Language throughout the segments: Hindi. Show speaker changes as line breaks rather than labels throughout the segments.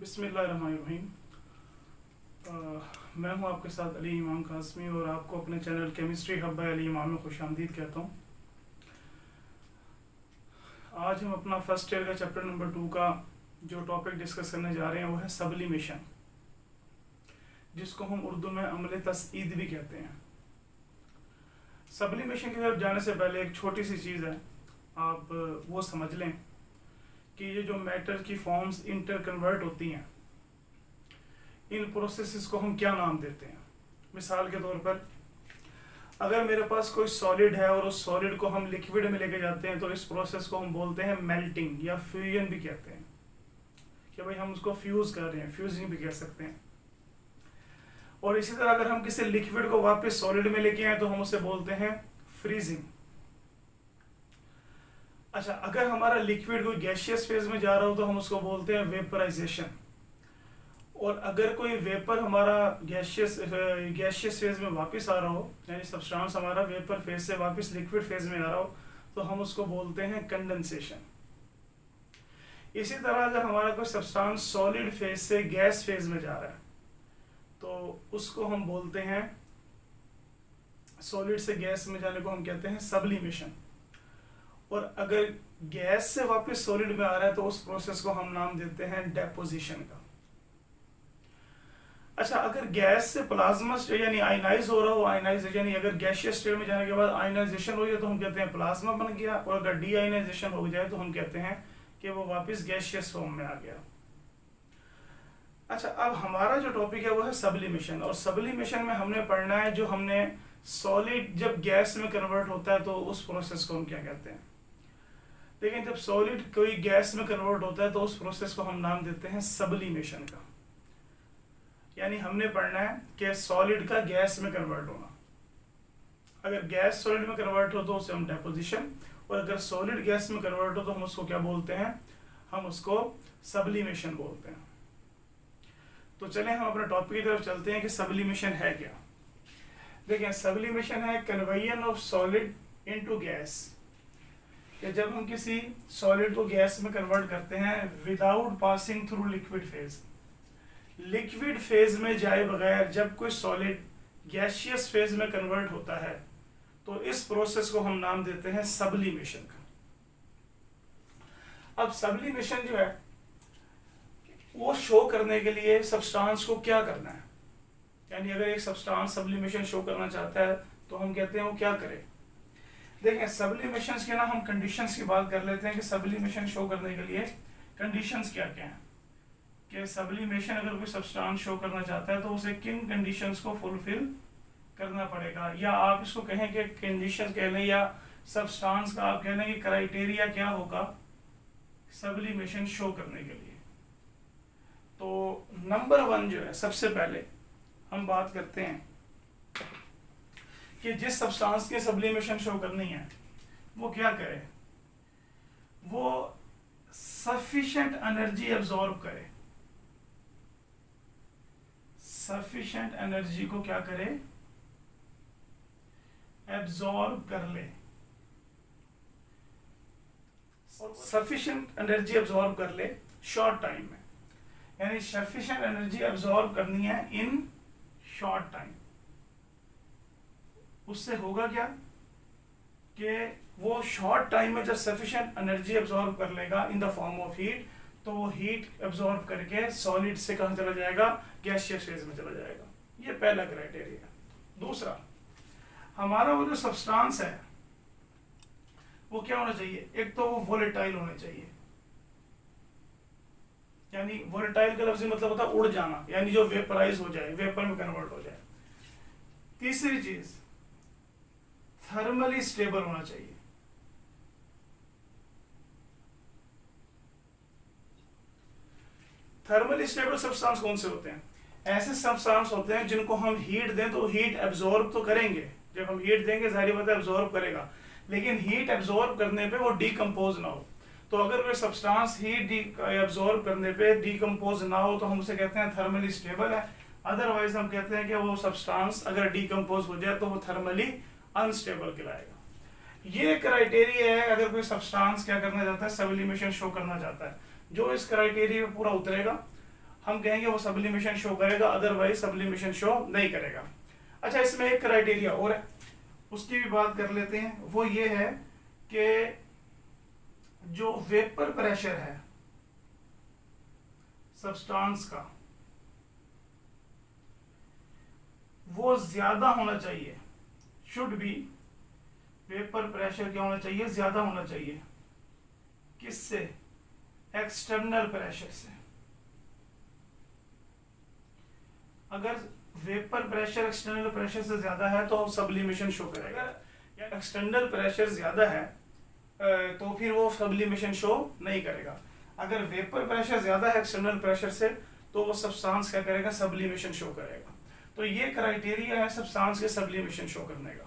बिस्मिल्लाहिर्रहमानिर्रहीम। मैं हूं आपके साथ अली इमाम कासमी और आपको अपने channel chemistry hub by Ali Imam में खुशामदीद कहता हूं। आज हम अपना फर्स्ट ईयर का चैप्टर नंबर 2 का जो टॉपिक डिस्कस करने जा रहे हैं वो है सब्लिमेशन, जिसको हम उर्दू में अमल तस्ईद भी कहते हैं। सब्लिमेशन की तरफ जाने से पहले एक छोटी सी चीज़ है, आप वो समझ लें कि ये जो मैटर की फॉर्म्स इंटर कन्वर्ट होती हैं, इन प्रोसेसेस को हम क्या नाम देते हैं। मिसाल के तौर पर अगर मेरे पास कोई सॉलिड है और उस सॉलिड को हम लिक्विड में लेके जाते हैं तो इस प्रोसेस को हम बोलते हैं मेल्टिंग या फ्यूजन भी कहते हैं, कि भाई हम उसको फ्यूज कर रहे हैं, फ्यूजिंग भी कह सकते हैं। और इसी तरह अगर हम किसी लिक्विड को वापस सॉलिड में लेके आए तो हम उसे बोलते हैं फ्रीजिंग। अच्छा, अगर हमारा लिक्विड कोई गैशियस फेज में जा रहा हो तो हम उसको बोलते हैं वेपराइजेशन। और अगर कोई वेपर हमारा गैशियस फेज में वापस आ रहा हो, यानी सब्सटेंस हमारा वेपर फेज से वापस लिक्विड फेज में आ रहा हो, तो हम उसको बोलते हैं कंडेंसेशन। इसी तरह अगर हमारा कोई सब्सटेंस सॉलिड फेज से गैस फेज में जा रहा है तो उसको हम बोलते हैं, सॉलिड से गैस में जाने को हम कहते हैं सब्लिमेशन। और अगर गैस से वापस सॉलिड में आ रहा है तो उस प्रोसेस को हम नाम देते हैं डेपोजिशन का। अच्छा, अगर गैस से प्लाज्मा यानी आयनाइज हो रहा हो, आयनाइज यानी अगर गैसियस स्टेट में जाने के बाद आयनाइजेशन हो जाए तो हम कहते हैं प्लाज्मा बन गया, और अगर डी आयनाइजेशन हो जाए तो हम कहते हैं कि वो वापस गैसियस फॉर्म में आ गया। अच्छा, अब हमारा जो टॉपिक है वो है सब्लिमेशन, और सब्लिमेशन में हमने पढ़ना है जो हमने सॉलिड जब गैस में कन्वर्ट होता है तो उस प्रोसेस को हम क्या कहते हैं। लेकिन जब सॉलिड कोई गैस में कन्वर्ट होता है तो उस प्रोसेस को हम नाम देते हैं सब्लिमेशन का। यानी हमने पढ़ना है कि सॉलिड का गैस में कन्वर्ट होना। अगर गैस सॉलिड में कन्वर्ट हो तो उसे हम डेपोजिशन, और अगर सॉलिड गैस में कन्वर्ट हो तो हम उसको क्या बोलते हैं, हम उसको सब्लिमेशन बोलते हैं। तो चलें हम अपने टॉपिक की तरफ चलते हैं कि सब्लिमेशन है क्या। देखिए, सब्लिमेशन है conversion of solid into gas, कि जब हम किसी सॉलिड को गैस में कन्वर्ट करते हैं without passing through liquid phase. Liquid phase में जाए बगैर जब कोई सॉलिड गैसियस फेज में कन्वर्ट होता है तो इस प्रोसेस को हम नाम देते हैं सब्लिमेशन का। अब सब्लिमेशन जो है वो शो करने के लिए सब्सटेंस को क्या करना है, यानी अगर एक सब्सटेंस सब्लिमेशन शो करना चाहता है तो हम कहते हैं वो क्या करे। देखें, सब्लिमेशन के ना हम कंडीशंस की बात कर लेते हैं कि सब्लिमेशन शो करने के लिए कंडीशंस क्या क्या हैं, कि सब्लिमेशन अगर कोई सब्सटेंस शो करना चाहता है तो उसे किन कंडीशंस को फुलफिल करना पड़ेगा, या आप इसको कहें कि कंडीशंस कह लें या सब्सटेंस का आप कह लें कि क्राइटेरिया क्या होगा सब्लिमेशन शो करने के लिए। तो नंबर 1 जो है, सबसे पहले हम बात करते हैं कि जिस सब्सटेंस की सब्लिमेशन शो करनी है वो क्या करे, वो सफिशिएंट एनर्जी एब्जॉर्ब करे। सफिशिएंट एनर्जी को क्या करे, एब्जॉर्ब कर ले। सफिशिएंट एनर्जी एब्जॉर्ब कर ले शॉर्ट टाइम में, यानी सफिशिएंट एनर्जी एब्जॉर्ब करनी है इन शॉर्ट टाइम। उससे होगा क्या कि वो शॉर्ट टाइम में जब सफिशिएंट एनर्जी एब्जॉर्ब कर लेगा in the form of heat, तो वो हीट एब्जॉर्ब करके सॉलिड से कहाँ चला जाएगा, गैसियस फेज में चला जाएगा। ये पहला क्राइटेरिया। दूसरा, हमारा वो जो सब्सटेंस है वो क्या होना चाहिए, एक तो वो वोलेटाइल होने चाहिए, यानी वोलेटाइल का लफ्ज़ी मतलब होता है उड़ जाना, यानी जो वेपराइज हो जाए, वेपर में कन्वर्ट हो जाए। तीसरी चीज, थर्मली स्टेबल होना चाहिए। थर्मली स्टेबल सब्सटेंस कौन से होते हैं, ऐसे सब्सटेंस होते हैं जिनको हम हीट दें तो हीट एब्जॉर्ब तो करेंगे, जब हम हीट देंगे जाहिर बात है एब्जॉर्ब करेगा, लेकिन हीट एब्जॉर्ब करने पे वो डीकम्पोज ना हो। तो अगर कोई सब्सटेंस हीट एब्जॉर्ब करने पे डीकम्पोज ना हो तो हम उसे कहते हैं थर्मली स्टेबल है। अदरवाइज हम कहते हैं कि वो सब्सटेंस अगर डीकम्पोज हो जाए तो वो थर्मली अनस्टेबल कहलाएगा। ये क्राइटेरिया है अगर कोई सब्सटेंस क्या करना चाहता है, सब्लिमेशन शो करना चाहता है। जो इस क्राइटेरिया पे पूरा उतरेगा, हम कहेंगे वो सब्लिमेशन शो करेगा, अदरवाइज सब्लिमेशन शो नहीं करेगा। अच्छा, इसमें एक क्राइटेरिया और है, उसकी भी बात कर लेते हैं। वो ये है कि जो वेपर प्रेशर है सब्सटेंस का, वो ज्यादा होना चाहिए, शुड बी, वेपर प्रेशर क्या होना चाहिए, ज्यादा होना चाहिए। किससे? एक्सटर्नल प्रेशर से। अगर वेपर प्रेशर एक्सटर्नल प्रेशर से ज्यादा है तो सब्लिमेशन शो करेगा, या एक्सटर्नल प्रेशर ज्यादा है तो फिर वो सब्लिमेशन शो नहीं करेगा। अगर वेपर प्रेशर ज्यादा है एक्सटर्नल प्रेशर से तो वो सब्सटेंस क्या करेगा, सब्लिमेशन शो करेगा। तो ये क्राइटेरिया है सब्सटेंस के सब्लिमेशन शो करने का,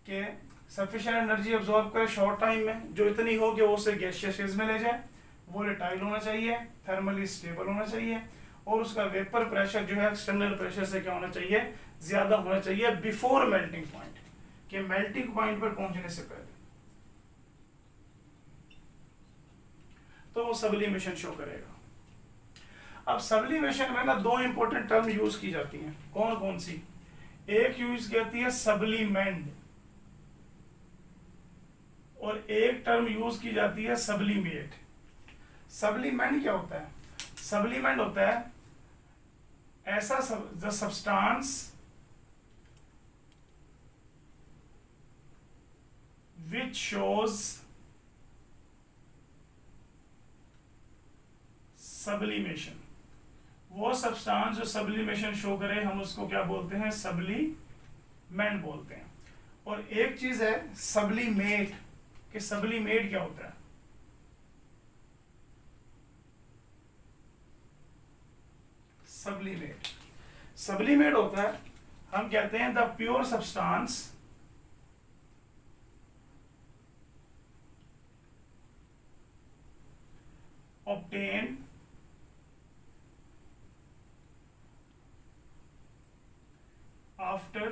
कि सफिशिएंट एनर्जी अब्सॉर्ब करे शॉर्ट टाइम में, जो इतनी हो कि वो उसे गैसियस फेज में ले जाए, वोलेटाइल होना चाहिए, थर्मली स्टेबल होना चाहिए, और उसका वेपर प्रेशर जो है एक्सटर्नल प्रेशर से क्या होना चाहिए, ज्यादा होना चाहिए बिफोर मेल्टिंग पॉइंट, कि मेल्टिंग पॉइंट पर पहुंचने से पहले, तो वो सब्लिमेशन शो करेगा। अब सब्लिमेशन में ना दो इंपॉर्टेंट टर्म यूज की जाती हैं, कौन कौन सी? एक यूज की जाती है सब्लिमेंट, और एक टर्म यूज की जाती है सब्लिमेट। सब्लिमेंट क्या होता है? सब्लिमेंट होता है ऐसा सब्सटेंस विच शोज सब्लिमेशन। वो सब्सटेंस जो सब्लिमेशन शो करे, हम उसको क्या बोलते हैं, सब्लिमेंट बोलते हैं। और एक चीज है सब्लिमेट, कि सब्लिमेट क्या होता है? सब्लिमेट, सब्लिमेट होता है, हम कहते हैं the pure substance obtained after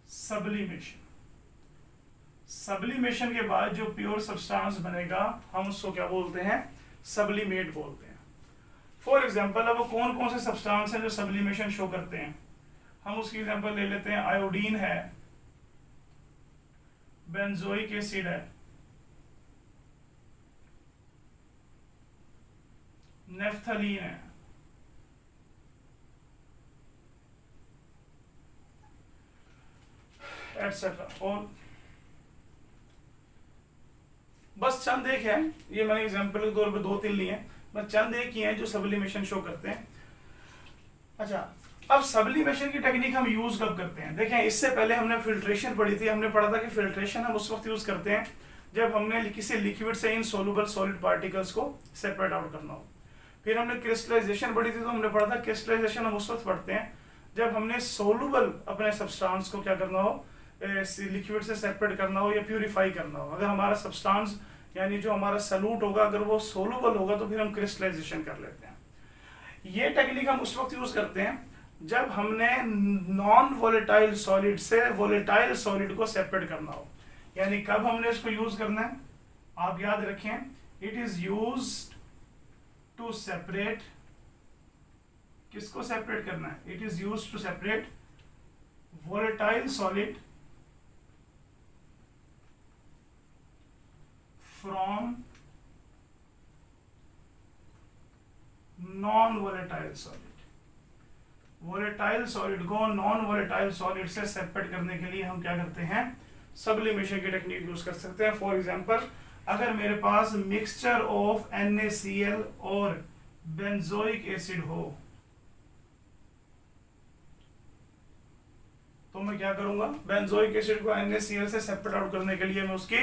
sublimation। Sublimation के बाद जो प्योर सब्सटेंस बनेगा हम उसको क्या बोलते हैं, सब्लिमेट बोलते हैं। फॉर एग्जांपल, अब कौन कौन से सब्सटेंस हैं जो सब्लिमेशन शो करते हैं, हम उसकी एग्जांपल ले लेते हैं। आयोडीन है, बेंजोइक एसिड है, नेफ्थलीन है, एटसेट्रा। और बस चंद एक है, ये मैंने एग्जांपल के तौर पे दो तीन लिए हैं, बस चंद एक ही हैं जो सब्लिमेशन शो करते हैं। अच्छा, अब सब्लिमेशन की टेक्निक हम यूज कब करते हैं? देखें, इससे पहले हमने फिल्ट्रेशन पढ़ी थी। हमने पढ़ा था कि फिल्ट्रेशन हम उस वक्त यूज करते हैं जब हमने किसी लिक्विड से इनसोल्युबल सॉलिड पार्टिकल्स को सेपरेट आउट करना हो। फिर हमने क्रिस्टलाइजेशन पढ़ी थी, तो हमने पढ़ा था क्रिस्टलाइजेशन हम उस वक्त पढ़ते हैं जब हमने सोलुबल अपने सब्सटेंस को क्या करना हो, लिक्विड से सेपरेट करना हो या प्यूरिफाई करना हो। अगर हमारा सब्सटेंस यानी जो हमारा सॉल्यूट होगा अगर वो सोलुबल होगा तो फिर हम क्रिस्टलाइजेशन कर लेते हैं। ये टेक्निक हम उस वक्त यूज करते हैं जब हमने नॉन वोलेटाइल सॉलिड से वोलेटाइल सॉलिड को सेपरेट करना हो। यानी कब हमने इसको यूज करना है, आप याद रखें, it is used to separate, किसको सेपरेट करना है, it is used to separate volatile solid from non volatile solid। volatile solid को non volatile solid से सेपरेट करने के लिए हम क्या करते हैं, सब्लिमेशन की टेक्निक यूज कर सकते हैं। फॉर एग्जांपल, अगर मेरे पास मिक्सचर ऑफ NaCl और बेंजोइक एसिड हो तो मैं क्या करूंगा, बेंजोइक एसिड को NaCl से सेपरेट आउट करने के लिए मैं उसकी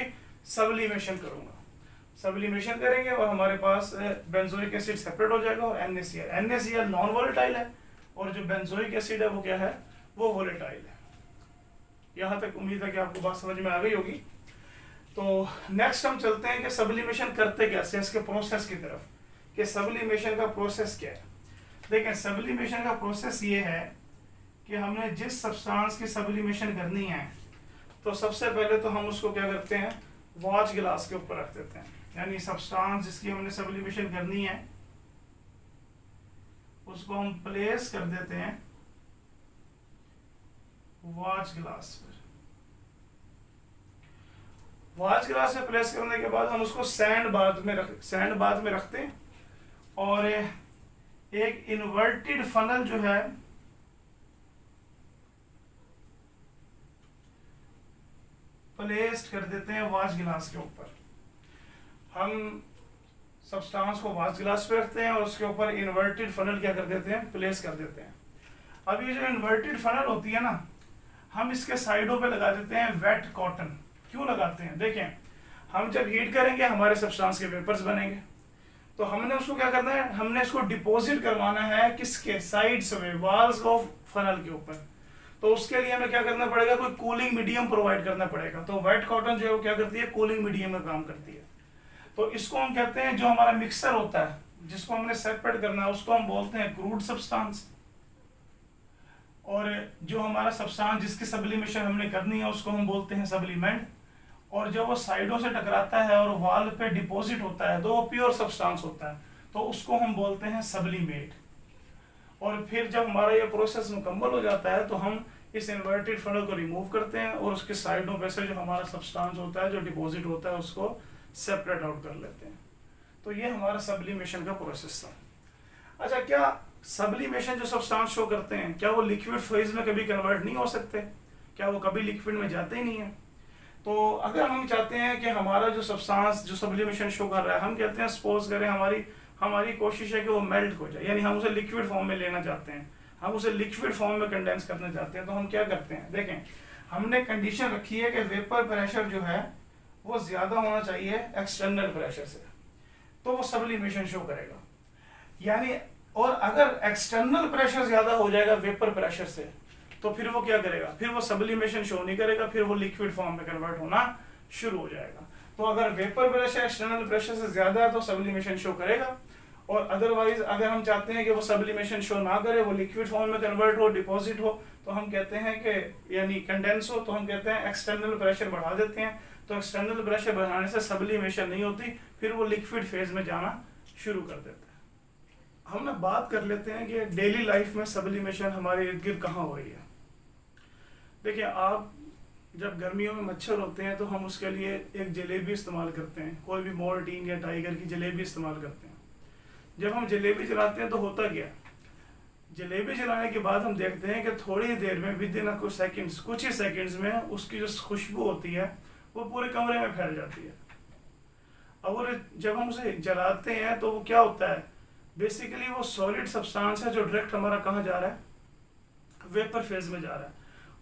सब्लिमेशन करूंगा। सब्लिमेशन करेंगे और हमारे पास बेंजोइक एसिड सेपरेट हो जाएगा और NaCl नॉन वोलेटाइल है और जो बेंजोइक एसिड है वो क्या है, वो वोलेटाइल है। यहां तक उम्मीद है कि आपको बात समझ में आ गई होगी। तो नेक्स्ट हम चलते हैं कि सब्लिमेशन करते कैसे, इसके प्रोसेस की तरफ, कि सब्लिमेशन का प्रोसेस क्या है। देखें, सब्लिमेशन का प्रोसेस ये है कि हमने जिस सब्सटेंस की सब्लिमेशन करनी है तो सबसे पहले तो हम उसको क्या करते हैं, वॉच गिलास के ऊपर रख देते हैं। यानी सब्सटेंस जिसकी हमने सब्लिमेशन करनी है उसको हम प्लेस कर देते हैं वॉच ग्लास पर। वॉच ग्लास में प्लेस करने के बाद हम उसको सैंड बाथ में रखते हैं और एक इन्वर्टेड फनल जो है प्लेस कर देते हैं वॉच ग्लास के ऊपर। हम सब्सटेंस को वॉच ग्लास पे रखते हैं और उसके ऊपर इन्वर्टेड फनल क्या कर देते हैं, प्लेस कर देते हैं। अब ये जो इन्वर्टेड फनल होती है ना, हम इसके साइडों पे लगा देते हैं वेट कॉटन। क्यों लगाते हैं, देखें, हम जब हीट करेंगे हमारे सब्सटेंस के वेपर्स बनेंगे, तो हमने उसको क्या करना है, हमने इसको डिपॉजिट करवाना है किसके, साइड्स में, वॉल्स ऑफ फनल के ऊपर। तो उसके लिए हमें क्या करना पड़ेगा, कोई कूलिंग मीडियम प्रोवाइड करना पड़ेगा। तो वेट कॉटन जो है वो क्या करती है, कूलिंग मीडियम में काम करती है। तो इसको हम कहते हैं, जो हमारा मिक्सर होता है जिसको हमने सेपरेट करना है उसको हम बोलते हैं क्रूड सब्सटेंस, और जो हमारा सब्सटेंस जिसकी सब्लिमेशन हमने करनी है उसको हम बोलते हैं सब्लीमेंट। और जब वो साइडों से टकराता है और वाल पे डिपॉजिट होता है तो वो प्योर सब्सटेंस होता है, तो उसको हम बोलते हैं सब्लीमेट। और फिर जब हमारा ये प्रोसेस मुकम्मल हो जाता है तो हम इस इन्वर्टेड फनल को रिमूव करते हैं और उसके साइडों पे से जो हमारा सब्सटेंस होता है, जो डिपॉजिट होता है, उसको सेपरेट आउट कर लेते हैं। तो ये हमारा सब्लिमेशन का प्रोसेस था। अच्छा, क्या सब्लिमेशन जो सब्सटेंस शो करते हैं, क्या वो लिक्विड फेज में कभी कन्वर्ट नहीं हो सकते? क्या वो कभी लिक्विड में जाते ही नहीं है? तो अगर हम चाहते हैं कि हमारा जो सब्सटेंस जो सब्लिमेशन शो कर रहा है, हम कहते हैं सपोज करें हमारी कोशिश है कि वो मेल्ट हो जाए, यानी हम उसे लिक्विड फॉर्म में लेना चाहते हैं, हम उसे लिक्विड फॉर्म में कंडेंस करना चाहते हैं, तो हम क्या करते हैं, देखें, हमने कंडीशन रखी है कि वेपर प्रेशर जो है वो ज्यादा होना चाहिए एक्सटर्नल प्रेशर से, तो वो सब्लिमेशन शो करेगा। यानी और अगर एक्सटर्नल प्रेशर ज्यादा हो जाएगा वेपर प्रेशर से, तो फिर वो क्या करेगा, फिर वो सब्लिमेशन शो नहीं करेगा, फिर वो लिक्विड फॉर्म में कन्वर्ट होना शुरू हो जाएगा। तो अगर वेपर प्रेशर एक्सटर्नल प्रेशर से ज्यादा है तो सब्लिमेशन शो करेगा, और अदरवाइज अगर हम चाहते हैं कि वो सब्लिमेशन शो ना करे, वो लिक्विड फॉर्म में कन्वर्ट हो, डिपॉजिट हो, तो हम कहते हैं कि यानी कंडेंस हो, तो हम कहते हैं एक्सटर्नल प्रेशर बढ़ा देते हैं। तो एक्सटर्नल प्रेशर बढ़ाने से सब्लिमेशन नहीं होती, फिर वो लिक्विड फेज में जाना शुरू कर देता है। हम ना बात कर लेते हैं कि डेली लाइफ में सब्लिमेशन हमारे इर्द गिर्द कहाँ हो रही है। देखिए, आप जब गर्मियों में मच्छर होते हैं तो हम उसके लिए एक जलेबी इस्तेमाल करते हैं, कोई भी मोर्टीन या टाइगर की जलेबी इस्तेमाल करते हैं। जब हम जलेबी जलाते हैं तो होता क्या, जलेबी जलाने के बाद हम देखते हैं कि थोड़ी देर में विद इन कुछ ही सेकंड्स में उसकी जो खुशबू होती है वो पूरे कमरे में फैल जाती है। और जब हम उसे जलाते हैं तो वो क्या होता है, बेसिकली वो सॉलिड सब्सटेंस है जो डायरेक्ट हमारा कहाँ जा रहा है, वेपर फेज में जा रहा है,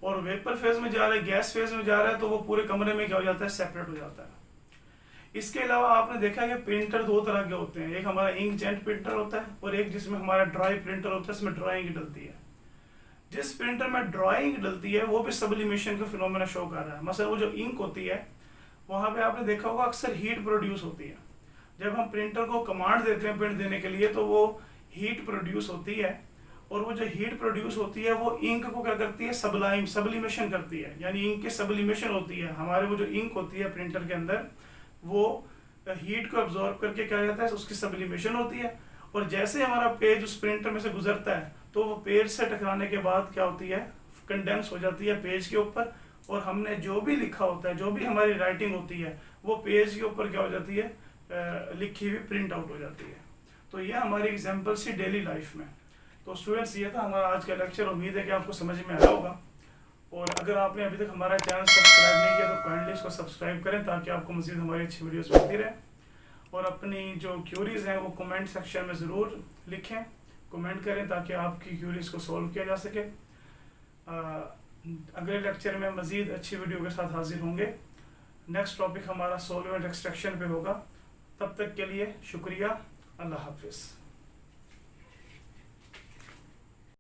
और वेपर फेज में जा रहा है, गैस फेज में जा रहा है, तो वो पूरे कमरे में क्या हो जाता है, सेपरेट हो जाता है। इसके अलावा आपने देखा कि प्रिंटर दो तरह के होते हैं, एक हमारा इंक जेट प्रिंटर होता है और एक जिसमें हमारा ड्राई प्रिंटर होता है, इसमें ड्राइंग डलती है। जिस प्रिंटर में ड्राइंग डलती है वो भी सब्लिमेशन का फिनोमेना शो कर रहा है। मतलब वो जो इंक होती है वहां पे आपने देखा होगा अक्सर हीट प्रोड्यूस होती है। जब हम प्रिंटर को कमांड देते हैं प्रिंट देने के लिए तो वो हीट प्रोड्यूस होती है, और वो जो हीट प्रोड्यूस होती है वो इंक को क्या करती है, सब्लिमेशन करती है, यानी इंक की सब्लिमेशन होती है। हमारे वो जो इंक होती है प्रिंटर के अंदर वो हीट को अब्जॉर्ब करके क्या कहता है, उसकी सब्लिमेशन होती है। और जैसे हमारा पेज उस प्रिंटर में से गुजरता है तो वो पेज से टकराने के बाद क्या होती है, कंडेंस हो जाती है पेज के ऊपर, और हमने जो भी लिखा होता है, जो भी हमारी राइटिंग होती है, वो पेज के ऊपर क्या हो जाती है, लिखी हुई प्रिंट आउट हो जाती है। तो ये हमारी एग्जाम्पल सी डेली लाइफ में। तो स्टूडेंट्स, ये था हमारा आज का लेक्चर। उम्मीद है कि आपको समझ में आया होगा, और अगर आपने अभी तक हमारा चैनल सब्सक्राइब नहीं किया तो काइंडली इसको सब्सक्राइब करें ताकि आपको मज़ीद हमारी अच्छी वीडियोस मिलती रहे। और अपनी जो क्यूरीज हैं वो कमेंट सेक्शन में ज़रूर लिखें, कमेंट करें ताकि आपकी क्यूरीज को सॉल्व किया जा सके। अगले लेक्चर में मज़ीद अच्छी वीडियो के साथ हाजिर होंगे। नेक्स्ट टॉपिक हमारा सॉल्वेंट एक्सट्रैक्शन पे होगा। तब तक के लिए शुक्रिया, अल्लाह हाफिज़।